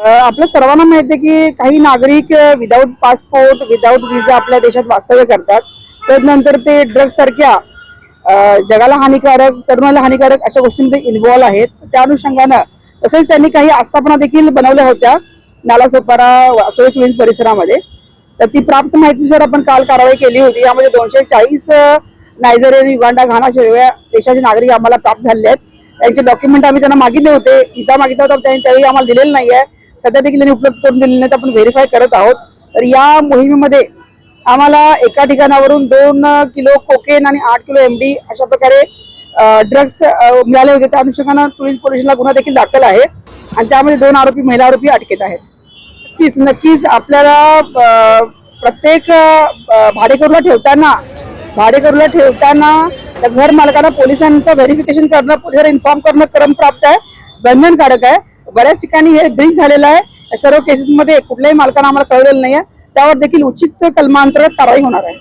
आपल्या सर्वांना माहिती आहे की काही नागरिक विदाऊट पासपोर्ट विदाऊट विजा आपल्या देशात वास्तव्य करतात. त्यानंतर ते ड्रग्ज सारख्या जगाला हानिकारक, तरुणाला हानिकारक अशा गोष्टींमध्ये इन्व्हॉल्व आहेत. त्या अनुषंगानं तसेच त्यांनी काही आस्थापना देखील बनवल्या होत्या नालासोपारा वासोळी चोवीस परिसरामध्ये. तर ती प्राप्त माहितीनुसार आपण काल कारवाई केली होती. यामध्ये 240 नायजेरिया आणि युगांडा, घाना, शेळव्या देशाचे नागरिक आम्हाला प्राप्त झाले आहेत. त्यांचे डॉक्युमेंट आम्ही त्यांना मागितले होते, विजा मागितला होता, त्यांनी त्यावेळी आम्हाला दिलेलं नाही आहे. सध्या देखील त्यांनी उपलब्ध करून दिलेले नाहीत. आपण व्हेरीफाय करत आहोत. तर या मोहिमेमध्ये आम्हाला एका ठिकाणावरून 2 किलो कोकेन आणि 8 किलो MD अशा प्रकारे ड्रग्ज मिळाले होते. त्या अनुषंगानं पोलिसांना गुन्हा देखील दाखल आहे आणि त्यामध्ये 2 आरोपी, महिला आरोपी अटकेत आहेत. नक्कीच आपल्याला प्रत्येक भाडेकरूला ठेवताना घर मालकाला पोलिसांचं व्हेरिफिकेशन करणं, पोलिसांना इन्फॉर्म करणं क्रमप्राप्त आहे, बंधनकारक आहे. बऱ्याच ठिकाणी हे ब्रीच झालेलं आहे. सर्व केसेसमध्ये कुठल्याही मालकांना आम्हाला कळलेलं नाही आहे. त्यावर देखील उचित कलमांतर्गत कारवाई होणार आहे.